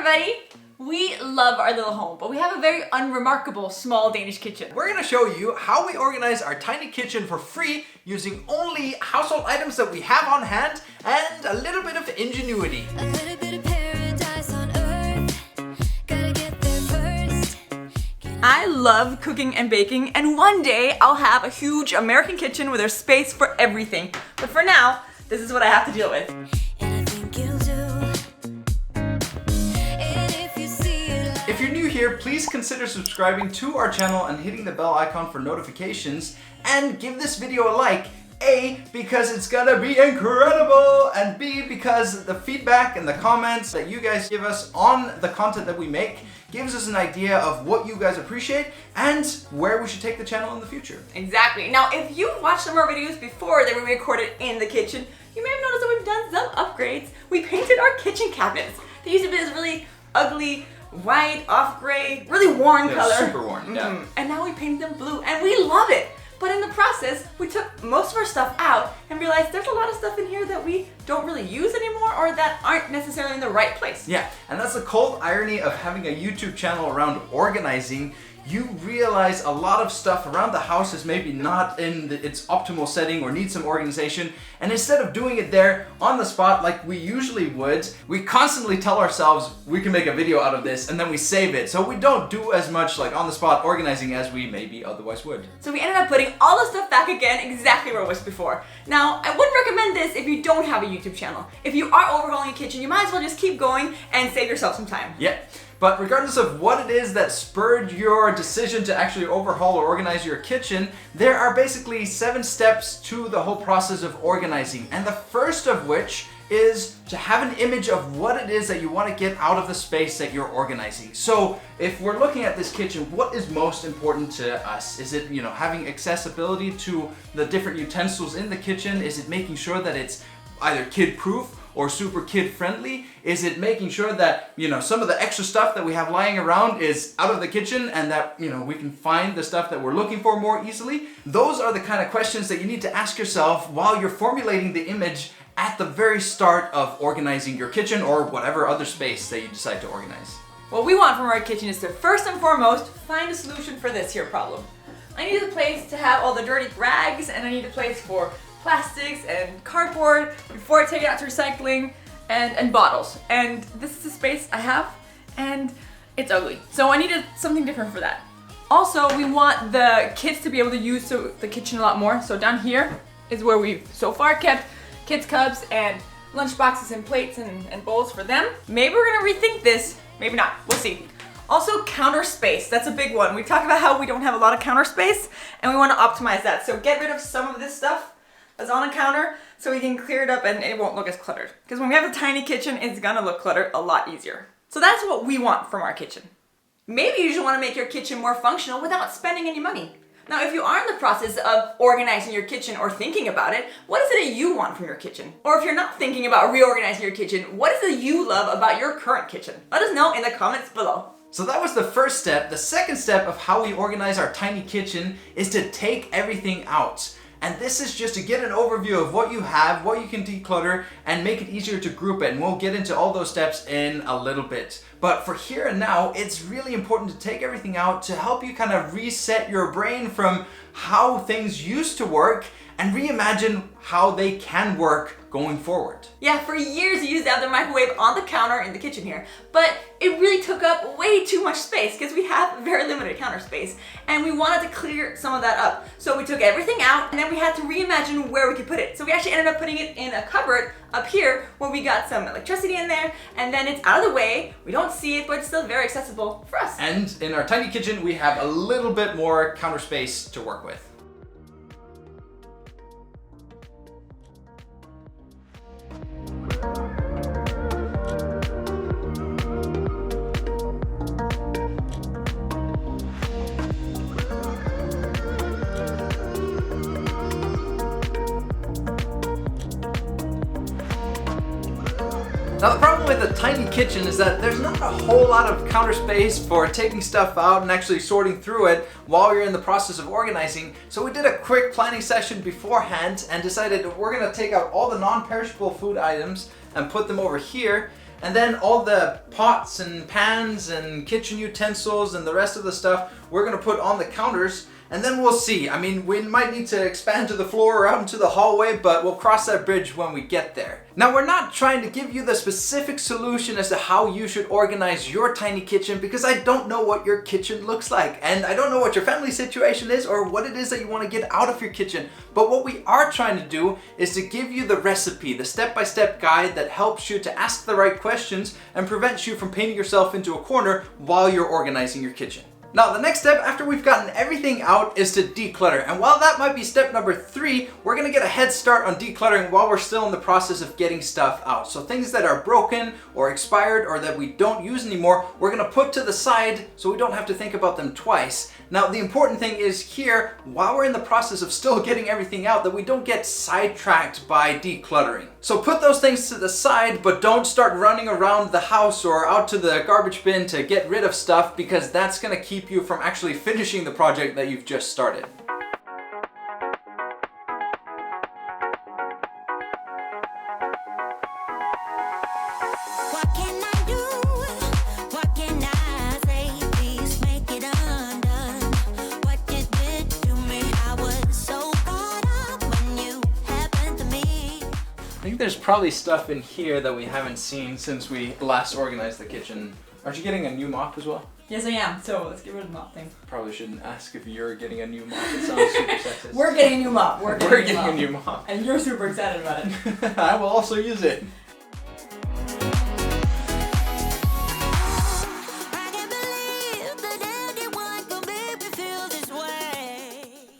everybody! We love our little home, but we have a very unremarkable small Danish kitchen. We're gonna show you how we organize our tiny kitchen for free using only household items that we have on hand and a little bit of ingenuity. A little bit of paradise on earth. Gotta get there first. I love cooking and baking, and one day I'll have a huge American kitchen where there's space for everything. But for now, this is what I have to deal with. And I think you'll do. And if you see it like If you're new here, please consider subscribing to our channel and hitting the bell icon for notifications, and give this video a like. A, because it's gonna be incredible, and B, because the feedback and the comments that you guys give us on the content that we make gives us an idea of what you guys appreciate and where we should take the channel in the future. Exactly. Now, if you've watched some of our videos before that we recorded in the kitchen, you may have noticed that we've done some upgrades. We painted our kitchen cabinets. They used to be this really ugly, white, off gray, really worn color. Super worn, yeah. And now we painted them blue, and we love it. But in the process, we took most of our stuff out and realized there's a lot of stuff in here that we don't really use anymore or that aren't necessarily in the right place. Yeah, and that's the cold irony of having a YouTube channel around organizing. You realize a lot of stuff around the house is maybe not in its optimal setting or needs some organization, and instead of doing it there on the spot like we usually would, we constantly tell ourselves we can make a video out of this, and then we save it, so we don't do as much like on the spot organizing as we maybe otherwise would. So we ended up putting all the stuff back again exactly where it was before. Now, I wouldn't recommend this if you don't have a YouTube channel. If you are overhauling your kitchen, you might as well just keep going and save yourself some time. Yeah. But regardless of what it is that spurred your decision to actually overhaul or organize your kitchen, there are basically 7 steps to the whole process of organizing. And the first of which is to have an image of what it is that you want to get out of the space that you're organizing. So if we're looking at this kitchen, what is most important to us? Is it, having accessibility to the different utensils in the kitchen? Is it making sure that it's either kid-proof or super kid-friendly? Is it making sure that, some of the extra stuff that we have lying around is out of the kitchen and that, we can find the stuff that we're looking for more easily? Those are the kind of questions that you need to ask yourself while you're formulating the image at the very start of organizing your kitchen or whatever other space that you decide to organize. What we want from our kitchen is to first and foremost find a solution for this here problem. I need a place to have all the dirty rags, and I need a place for plastics and cardboard before I take it out to recycling, and bottles. And this is the space I have, and it's ugly. So I needed something different for that. Also, we want the kids to be able to use the kitchen a lot more. So down here is where we've so far kept kids' cups and lunch boxes and plates and bowls for them. Maybe we're gonna rethink this, maybe not, we'll see. Also, counter space, that's a big one. We talked about how we don't have a lot of counter space and we wanna optimize that. So get rid of some of this stuff that's on a counter so we can clear it up and it won't look as cluttered. Because when we have a tiny kitchen, it's gonna look cluttered a lot easier. So that's what we want from our kitchen. Maybe you just wanna make your kitchen more functional without spending any money. Now, if you are in the process of organizing your kitchen or thinking about it, what is it that you want from your kitchen? Or if you're not thinking about reorganizing your kitchen, what is it you love about your current kitchen? Let us know in the comments below. So that was the first step. The second step of how we organize our tiny kitchen is to take everything out. And this is just to get an overview of what you have, what you can declutter, and make it easier to group it. And we'll get into all those steps in a little bit. But for here and now, it's really important to take everything out to help you kind of reset your brain from how things used to work and reimagine how they can work going forward. Yeah, for years you used to have the microwave on the counter in the kitchen here, but it really took up way too much space because we have very limited counter space, and we wanted to clear some of that up. So we took everything out, and then we had to reimagine where we could put it. So we actually ended up putting it in a cupboard up here where we got some electricity in there, and then it's out of the way, we don't see it, but it's still very accessible for us. And in our tiny kitchen, we have a little bit more counter space to work with. Now the problem with a tiny kitchen is that there's not a whole lot of counter space for taking stuff out and actually sorting through it while you're in the process of organizing. So we did a quick planning session beforehand and decided we're gonna take out all the non-perishable food items and put them over here. And then all the pots and pans and kitchen utensils and the rest of the stuff we're gonna put on the counters, and then we'll see. I mean, we might need to expand to the floor or out into the hallway, but we'll cross that bridge when we get there. Now, we're not trying to give you the specific solution as to how you should organize your tiny kitchen, because I don't know what your kitchen looks like, and I don't know what your family situation is or what it is that you want to get out of your kitchen. But what we are trying to do is to give you the recipe, the step-by-step guide that helps you to ask the right questions and prevents you from painting yourself into a corner while you're organizing your kitchen. Now, the next step after we've gotten everything out is to declutter. And while that might be step number 3, we're gonna get a head start on decluttering while we're still in the process of getting stuff out. So things that are broken or expired or that we don't use anymore, we're gonna put to the side so we don't have to think about them twice. Now, the important thing is here, while we're in the process of still getting everything out, that we don't get sidetracked by decluttering. So put those things to the side, but don't start running around the house or out to the garbage bin to get rid of stuff, because that's gonna keep you from actually finishing the project that you've just started. What can I do? What can I say? Please make it undone. What you did to me, I was so caught up when you happened to me. I think there's probably stuff in here that we haven't seen since we last organized the kitchen. Aren't you getting a new mop as well? Yes, I am. So let's get rid of the mop thing. Probably shouldn't ask if you're getting a new mop. It sounds super sexist. We're getting a new mop. We're getting a new mop. And you're super excited about it. I will also use it. I can't believe that anyone could make me feel this way.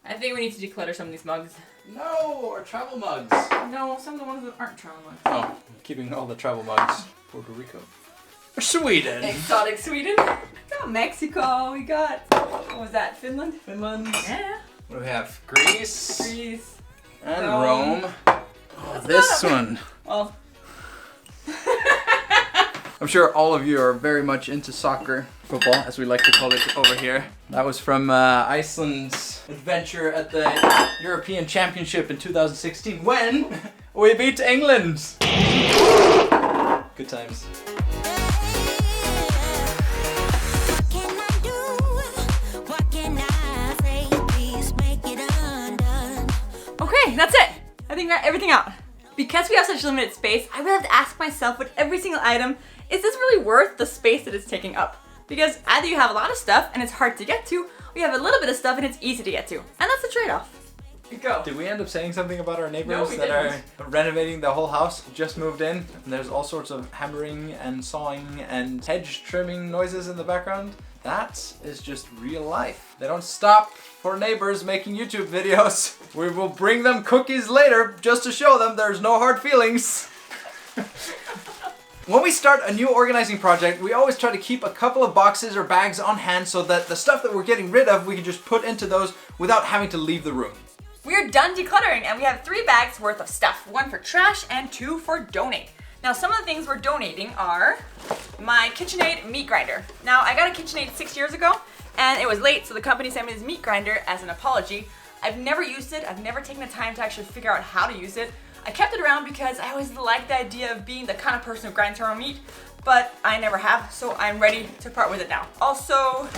I think we need to declutter some of these mugs. No, our travel mugs. No, some of the ones that aren't travel mugs. Oh, I'm keeping all the travel mugs. Puerto Rico. Sweden. Exotic Sweden. We got Mexico. We got, what was that, Finland? Finland. Yeah. What do we have? Greece. Greece. And Rome. Rome. Oh, this one. Well. I'm sure all of you are very much into soccer, football, as we like to call it over here. That was from Iceland's adventure at the European Championship in 2016 when we beat England. Good times. What can I do? What can I say? Please make it undone. Okay, that's it. I think we got everything out. Because we have such limited space, I would have to ask myself with every single item, is this really worth the space that it's taking up? Because either you have a lot of stuff and it's hard to get to, or you have a little bit of stuff and it's easy to get to. And that's the trade-off. Go. Did we end up saying something about our neighbors No, we that didn't. are renovating the whole house? Just moved in. And there's all sorts of hammering and sawing and hedge trimming noises in the background. That is just real life. They don't stop for neighbors making YouTube videos. We will bring them cookies later just to show them there's no hard feelings. When we start a new organizing project, we always try to keep a couple of boxes or bags on hand so that the stuff that we're getting rid of, we can just put into those without having to leave the room. We're done decluttering and we have 3 bags worth of stuff. 1 for trash and 2 for donate. Now some of the things we're donating are my KitchenAid meat grinder. Now I got a KitchenAid 6 years ago and it was late, so the company sent me this meat grinder as an apology. I've never used it. I've never taken the time to actually figure out how to use it. I kept it around because I always liked the idea of being the kind of person who grinds her own meat, but I never have, so I'm ready to part with it now. Also,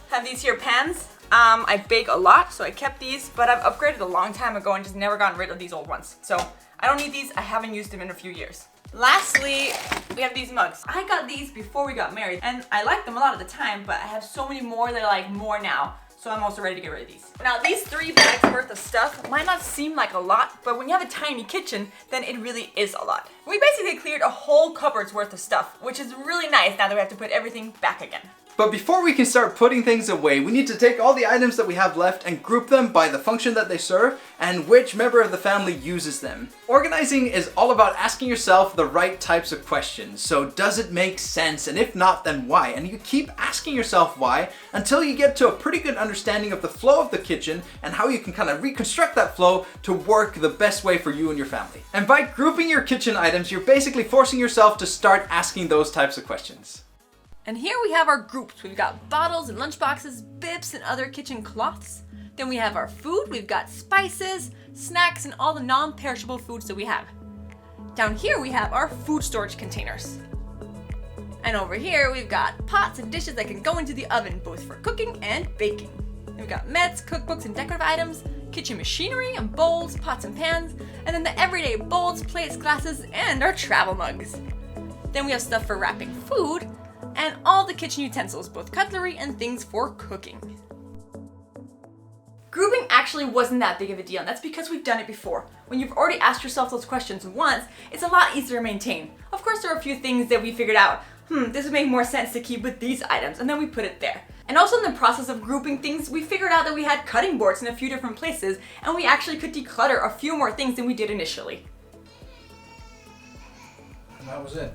have these here pans. I bake a lot, so I kept these, but I've upgraded a long time ago and just never gotten rid of these old ones. So I don't need these. I haven't used them in a few years. Lastly, we have these mugs. I got these before we got married, and I liked them a lot at the time, but I have so many more that I like more now. So I'm also ready to get rid of these. Now these 3 bags worth of stuff might not seem like a lot, but when you have a tiny kitchen, then it really is a lot. We basically cleared a whole cupboard's worth of stuff, which is really nice now that we have to put everything back again. But before we can start putting things away, we need to take all the items that we have left and group them by the function that they serve and which member of the family uses them. Organizing is all about asking yourself the right types of questions. So does it make sense? And if not, then why? And you keep asking yourself why until you get to a pretty good understanding of the flow of the kitchen and how you can kind of reconstruct that flow to work the best way for you and your family. And by grouping your kitchen items, you're basically forcing yourself to start asking those types of questions. And here we have our groups. We've got bottles and lunchboxes, bibs and other kitchen cloths. Then we have our food. We've got spices, snacks, and all the non-perishable foods that we have. Down here we have our food storage containers. And over here we've got pots and dishes that can go into the oven, both for cooking and baking. And we've got meds, cookbooks, and decorative items, kitchen machinery and bowls, pots and pans, and then the everyday bowls, plates, glasses, and our travel mugs. Then we have stuff for wrapping food, and all the kitchen utensils, both cutlery and things for cooking. Grouping actually wasn't that big of a deal, and that's because we've done it before. When you've already asked yourself those questions once, it's a lot easier to maintain. Of course, there are a few things that we figured out, this would make more sense to keep with these items, and then we put it there. And also in the process of grouping things, we figured out that we had cutting boards in a few different places, and we actually could declutter a few more things than we did initially. And that was it.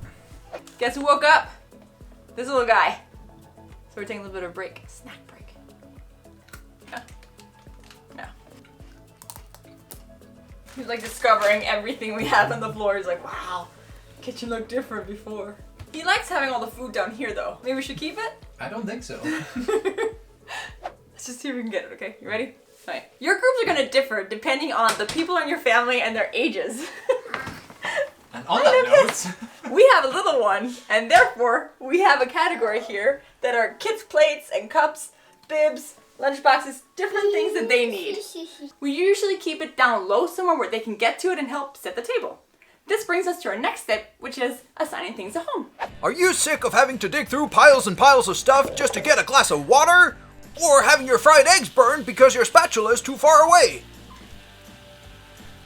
Guess who woke up? This little guy. So we're taking a little bit of a break, snack break. Yeah. He's like discovering everything we have on the floor. He's like, wow, kitchen looked different before. He likes having all the food down here though. Maybe we should keep it? I don't think so. Let's just see if we can get it, okay? You ready? Alright. Your groups are gonna differ depending on the people in your family and their ages. And on that note, we have a little one, and therefore we have a category here that are kids' plates and cups, bibs, lunchboxes, different things that they need. We usually keep it down low somewhere where they can get to it and help set the table. This brings us to our next step, which is assigning things at home. Are you sick of having to dig through piles and piles of stuff just to get a glass of water? Or having your fried eggs burned because your spatula is too far away?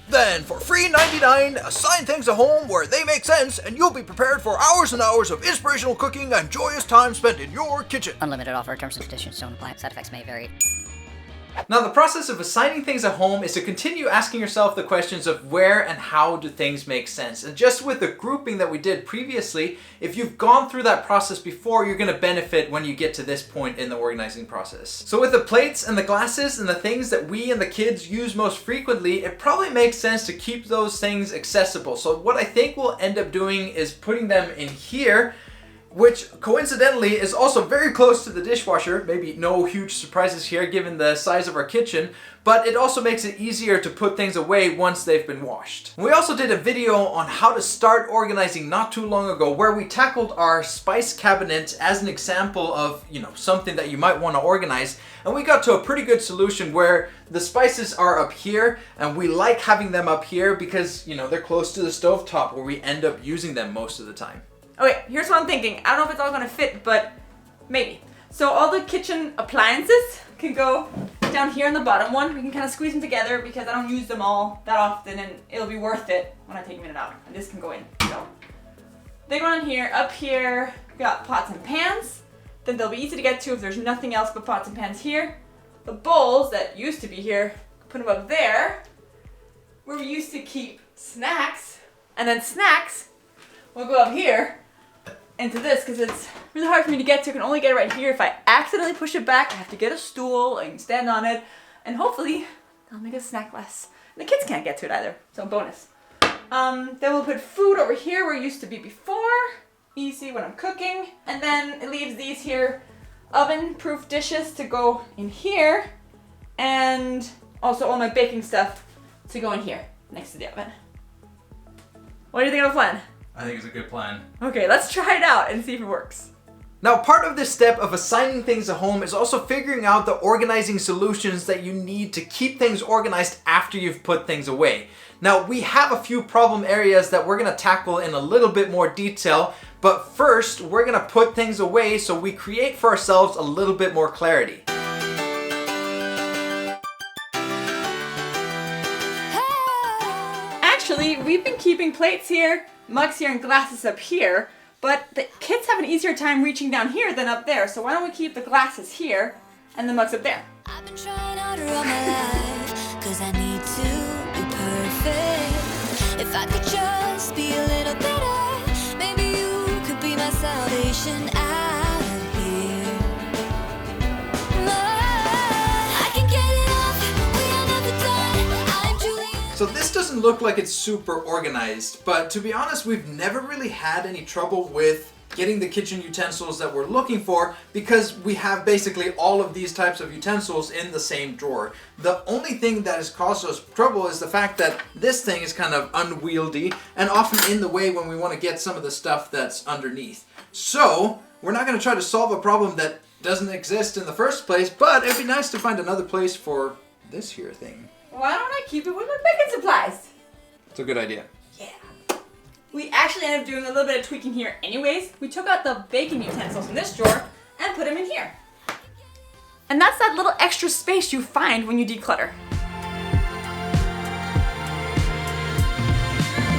Then, for free $99, assign things at home where they make sense, and you'll be prepared for hours and hours of inspirational cooking and joyous time spent in your kitchen. Unlimited offer. Terms and conditions don't apply. Side effects may vary. now the process of assigning things at home is to continue asking yourself the questions of where and how do things make sense. And just with the grouping that we did previously, if you've gone through that process before, you're going to benefit when you get to this point in the organizing process. So with the plates and the glasses and the things that we and the kids use most frequently, it probably makes sense to keep those things accessible. So what I think we'll end up doing is putting them in here, which coincidentally is also very close to the dishwasher. Maybe no huge surprises here given the size of our kitchen, but it also makes it easier to put things away once they've been washed. We also did a video on how to start organizing not too long ago, where we tackled our spice cabinet as an example of, something that you might want to organize, and we got to a pretty good solution where the spices are up here, and we like having them up here because, they're close to the stovetop where we end up using them most of the time. Okay, here's what I'm thinking. I don't know if it's all gonna fit, but maybe. So all the kitchen appliances can go down here in the bottom one. We can kind of squeeze them together because I don't use them all that often, and it'll be worth it when I take them in and out. And this can go in. So they go in here. Up here, we got pots and pans. Then they'll be easy to get to if there's nothing else but pots and pans here. The bowls that used to be here, put them up there, where we used to keep snacks. And then snacks will go up here into this because it's really hard for me to get to. I can only get it right here. If I accidentally push it back, I have to get a stool and stand on it, and hopefully I'll make a snack less. And the kids can't get to it either, so bonus. Then we'll put food over here where it used to be before. Easy when I'm cooking. And then it leaves these here oven-proof dishes to go in here, and also all my baking stuff to go in here next to the oven. What do you think of the plan? I think it's a good plan. Okay, let's try it out and see if it works. Now, part of this step of assigning things at home is also figuring out the organizing solutions that you need to keep things organized after you've put things away. Now, we have a few problem areas that we're gonna tackle in a little bit more detail, but first, we're gonna put things away so we create for ourselves a little bit more clarity. Actually, we've been keeping plates here, mugs here, and glasses up here, but the kids have an easier time reaching down here than up there, so why don't we keep the glasses here and the mugs up there? I've been trying harder all my life, 'cause I need to be perfect. If I could just be a little better, maybe you could be my salvation out of here. I can get it off, we are never done. I'm Julie. So this doesn't look like it's super organized, but to be honest, we've never really had any trouble with getting the kitchen utensils that we're looking for because we have basically all of these types of utensils in the same drawer. The only thing that has caused us trouble is the fact that this thing is kind of unwieldy and often in the way when we want to get some of the stuff that's underneath. So we're not going to try to solve a problem that doesn't exist in the first place, but it'd be nice to find another place for this here thing. Why don't I keep it with my baking supplies? It's a good idea. Yeah. We actually ended up doing a little bit of tweaking here anyways. We took out the baking utensils from this drawer and put them in here. And that's that little extra space you find when you declutter.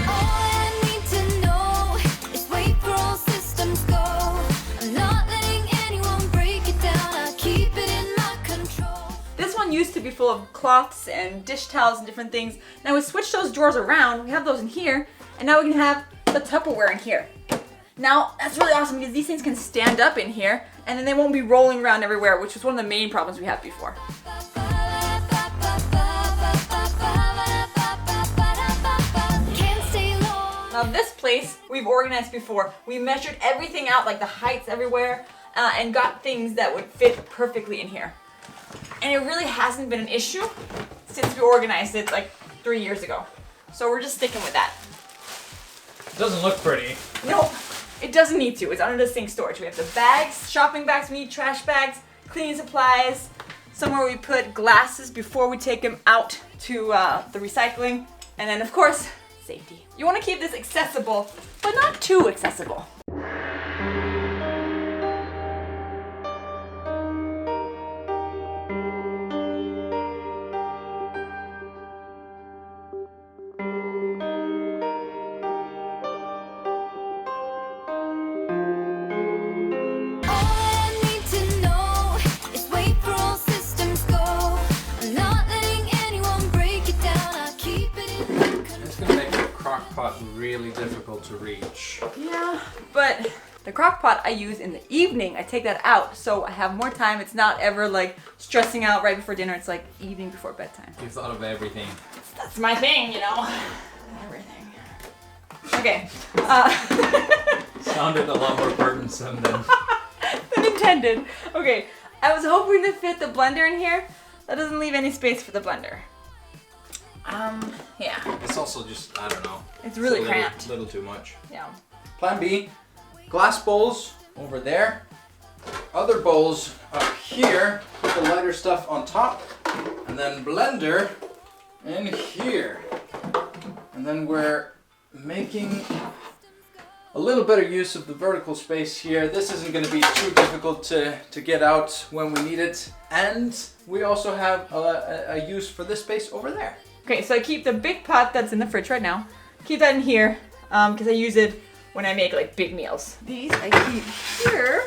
All I need to know is wait for all systems go. I'm not letting anyone break it down. I keep it in my control. This one used to be full of cloths and dish towels and different things. Now we switched those drawers around. We have those in here. And now we can have the Tupperware in here. Now, that's really awesome because these things can stand up in here and then they won't be rolling around everywhere, which was one of the main problems we had before. Can't stay long. Now this place we've organized before. We measured everything out, like the heights everywhere, and got things that would fit perfectly in here. And it really hasn't been an issue since we organized it like 3 years ago. So we're just sticking with that. Doesn't look pretty. No, it doesn't need to. It's under the sink storage. We have the bags, shopping bags, we need trash bags, cleaning supplies, somewhere we put glasses before we take them out to the recycling, and then of course, safety. You want to keep this accessible, but not too accessible. Really difficult to reach. Yeah, but the crock pot I use in the evening, I take that out so I have more time. It's not ever like stressing out right before dinner. It's like evening before bedtime. You've thought of everything. That's my thing, you know. Everything. Okay. Sounded a lot more burdensome than intended. Okay, I was hoping to fit the blender in here. That doesn't leave any space for the blender. Yeah. It's also just, I don't know. It's really a little, cramped. Little too much. Yeah. Plan B, glass bowls over there. Other bowls up here, put the lighter stuff on top. And then blender in here. And then we're making a little better use of the vertical space here. This isn't going to be too difficult to get out when we need it. And we also have a use for this space over there. Okay, so I keep the big pot that's in the fridge right now. Keep that in here because I use it when I make like big meals. These I keep here,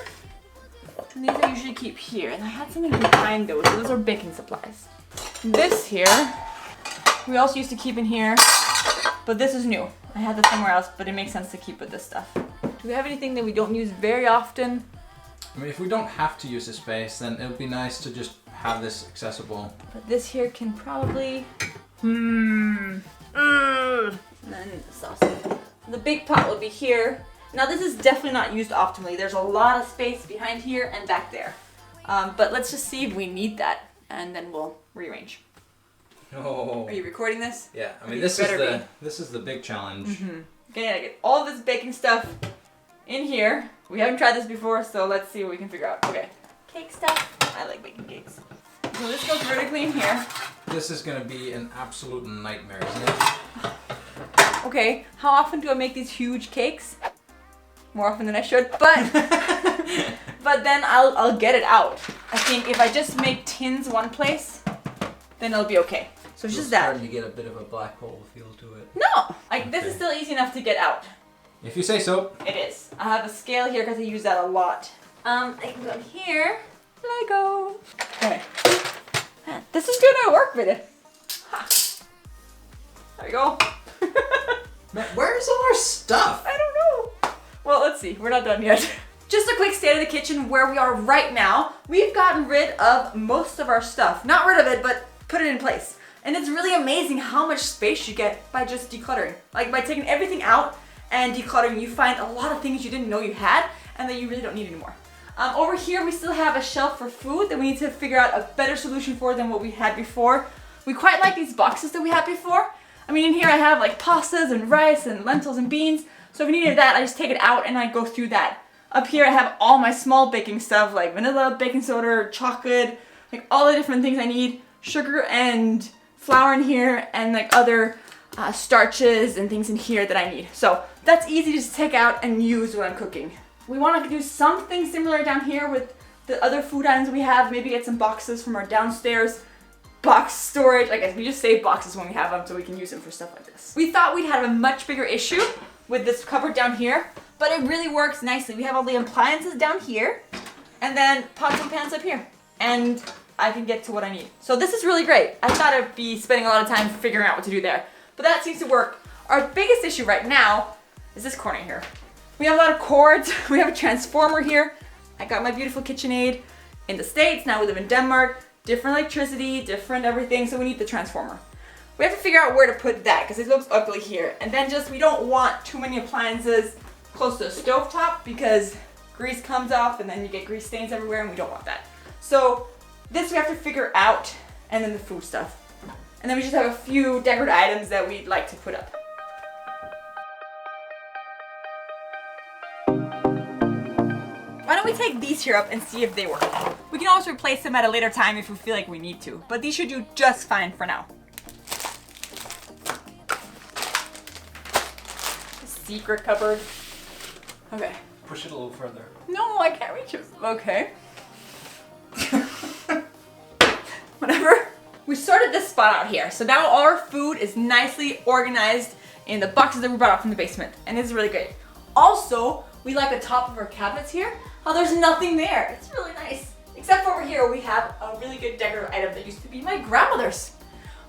and these I usually keep here. And I had something behind those. Those are baking supplies. This here, we also used to keep in here, but this is new. I had this somewhere else, but it makes sense to keep with this stuff. Do we have anything that we don't use very often? I mean, if we don't have to use this space, then it would be nice to just have this accessible. But this here can probably... And then the sauce. The big pot will be here. Now this is definitely not used optimally. There's a lot of space behind here and back there. But let's just see if we need that, and then we'll rearrange. Oh. Are you recording this? Yeah, I mean You this is better the big challenge. Okay, I get all this baking stuff in here. We haven't tried this before, so let's see what we can figure out. Okay, cake stuff. I like baking cakes. So this goes vertically in here. This is gonna be an absolute nightmare, isn't it? Okay, how often do I make these huge cakes? More often than I should, but but then I'll get it out. I think if I just make tins one place, then it'll be okay. So it's just that. Starting to get a bit of a black hole feel to it. No, like this is still easy enough to get out. If you say so. It is. I have a scale here because I use that a lot. I can go here. Lego. Okay. This is gonna work with it. Ha. There we go. Man, where's all our stuff? I don't know. Well, let's see. We're not done yet. Just a quick state of the kitchen where we are right now. We've gotten rid of most of our stuff. Not rid of it, but put it in place. And it's really amazing how much space you get by just decluttering. Like by taking everything out and decluttering, you find a lot of things you didn't know you had, and that you really don't need anymore. Over here, we still have a shelf for food that we need to figure out a better solution for than what we had before. We quite like these boxes that we had before. I mean, in here I have like pastas and rice and lentils and beans. So if we needed that, I just take it out and I go through that. Up here I have all my small baking stuff like vanilla, baking soda, chocolate, like all the different things I need. Sugar and flour in here, and like other starches and things in here that I need. So that's easy to just take out and use when I'm cooking. We want to do something similar down here with the other food items we have. Maybe get some boxes from our downstairs box storage. I guess we just save boxes when we have them so we can use them for stuff like this. We thought we'd have a much bigger issue with this cupboard down here, but it really works nicely. We have all the appliances down here and then pots and pans up here, and I can get to what I need. So this is really great. I thought I'd be spending a lot of time figuring out what to do there, but that seems to work. Our biggest issue right now is this corner here. We have a lot of cords. We have a transformer here. I got my beautiful KitchenAid in the States. Now we live in Denmark. Different electricity, different everything, so we need the transformer. We have to figure out where to put that because it looks ugly here. And then just, we don't want too many appliances close to the stovetop because grease comes off and then you get grease stains everywhere and we don't want that. So this we have to figure out, and then the food stuff. And then we just have a few decorative items that we'd like to put up. Why don't we take these here up and see if they work? We can always replace them at a later time if we feel like we need to, but these should do just fine for now. Secret cupboard. Okay. Push it a little further. No, I can't reach it. Okay. Whatever. We sorted this spot out here, so now our food is nicely organized in the boxes that we brought out from the basement, and this is really great. Also, we like the top of our cabinets here. Oh, there's nothing there. It's really nice. Except for over here, we have a really good decorative item that used to be my grandmother's.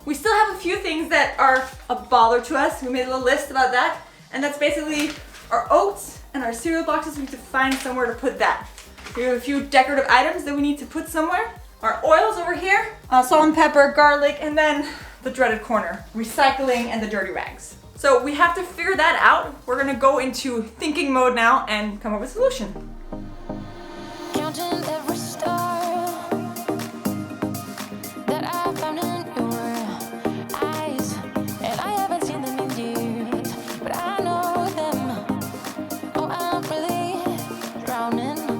We still have a few things that are a bother to us. We made a little list about that, and that's basically our oats and our cereal boxes. We need to find somewhere to put that. We have a few decorative items that we need to put somewhere. Our oils over here, salt and pepper, garlic, and then the dreaded corner, recycling and the dirty rags. So we have to figure that out. We're gonna go into thinking mode now and come up with a solution. Counting every star that I found in your eyes, and I haven't seen them in years, but I know them. Oh, I'm really drowning.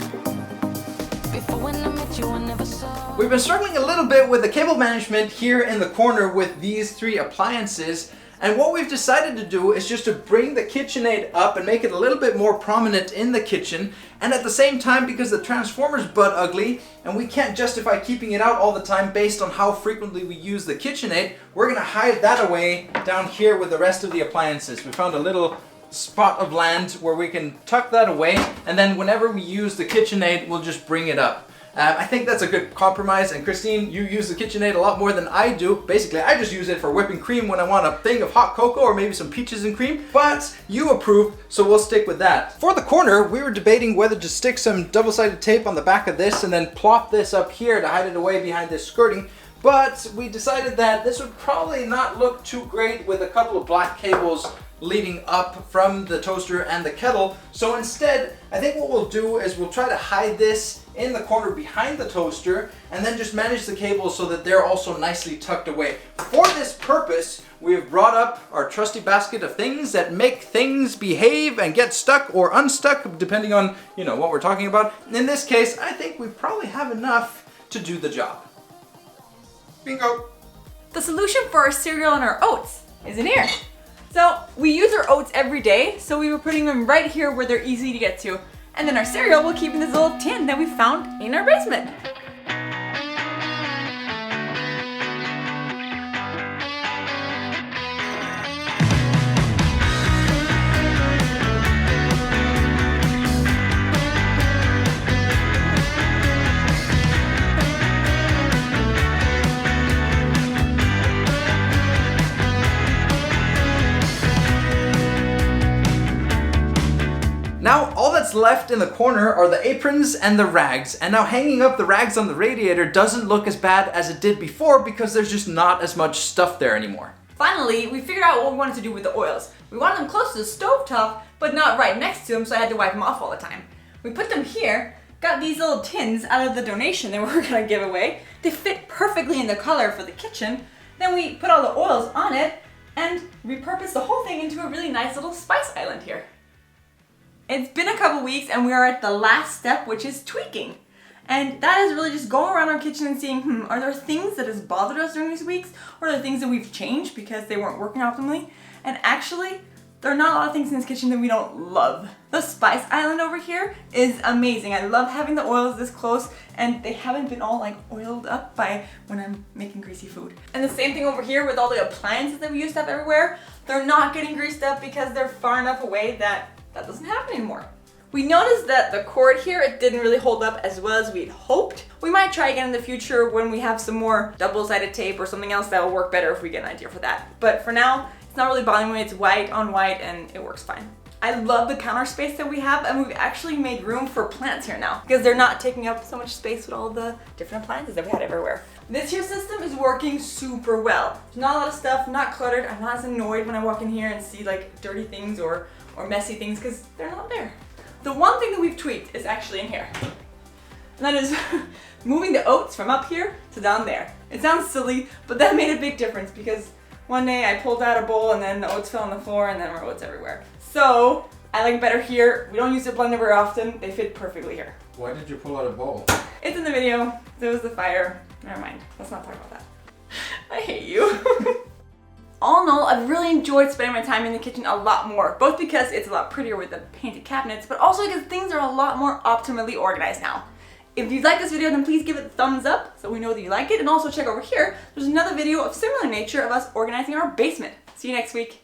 Before when I met you, I never saw. We've been struggling a little bit with the cable management here in the corner with these three appliances. And what we've decided to do is just to bring the KitchenAid up and make it a little bit more prominent in the kitchen. And at the same time, because the transformer's butt ugly and we can't justify keeping it out all the time based on how frequently we use the KitchenAid, we're gonna hide that away down here with the rest of the appliances. We found a little spot of land where we can tuck that away, and then whenever we use the KitchenAid, we'll just bring it up. I think that's a good compromise, and Christine, you use the KitchenAid a lot more than I do. Basically, I just use it for whipping cream when I want a thing of hot cocoa or maybe some peaches and cream, but you approved, so we'll stick with that. For the corner, we were debating whether to stick some double-sided tape on the back of this and then plop this up here to hide it away behind this skirting, but we decided that this would probably not look too great with a couple of black cables leading up from the toaster and the kettle. So instead, I think what we'll do is we'll try to hide this in the corner behind the toaster and then just manage the cables so that they're also nicely tucked away. For this purpose, we have brought up our trusty basket of things that make things behave and get stuck or unstuck depending on, what we're talking about. In this case, I think we probably have enough to do the job. Bingo! The solution for our cereal and our oats is in here. So we use our oats every day, so we were putting them right here where they're easy to get to. And then our cereal we'll keep in this little tin that we found in our basement. Now all that's left in the corner are the aprons and the rags, and now hanging up the rags on the radiator doesn't look as bad as it did before because there's just not as much stuff there anymore. Finally, we figured out what we wanted to do with the oils. We wanted them close to the stovetop, but not right next to them, so I had to wipe them off all the time. We put them here, got these little tins out of the donation that we were gonna give away. They fit perfectly in the color for the kitchen. Then we put all the oils on it and repurposed the whole thing into a really nice little spice island here. It's been a couple weeks and we are at the last step, which is tweaking. And that is really just going around our kitchen and seeing, are there things that has bothered us during these weeks? Or are there things that we've changed because they weren't working optimally? And actually, there are not a lot of things in this kitchen that we don't love. The spice island over here is amazing. I love having the oils this close and they haven't been all like oiled up by when I'm making greasy food. And the same thing over here with all the appliances that we used to have everywhere. They're not getting greased up because they're far enough away that doesn't happen anymore. We noticed that the cord here, it didn't really hold up as well as we'd hoped. We might try again in the future when we have some more double-sided tape or something else that will work better if we get an idea for that. But for now, it's not really bothering me. It's white on white and it works fine. I love the counter space that we have, and we've actually made room for plants here now because they're not taking up so much space with all the different appliances that we had everywhere. This here system is working super well. There's not a lot of stuff, not cluttered. I'm not as annoyed when I walk in here and see like dirty things or messy things because they're not there. The one thing that we've tweaked is actually in here. And that is moving the oats from up here to down there. It sounds silly, but that made a big difference because one day I pulled out a bowl and then the oats fell on the floor and then there were oats everywhere. So I like it better here. We don't use the blender very often. They fit perfectly here. Why did you pull out a bowl? It's in the video. There was the fire. Never mind. Let's not talk about that. I hate you. All in all, I've really enjoyed spending my time in the kitchen a lot more, both because it's a lot prettier with the painted cabinets, but also because things are a lot more optimally organized now. If you like this video, then please give it a thumbs up so we know that you like it, and also check over here. There's another video of similar nature of us organizing our basement. See you next week.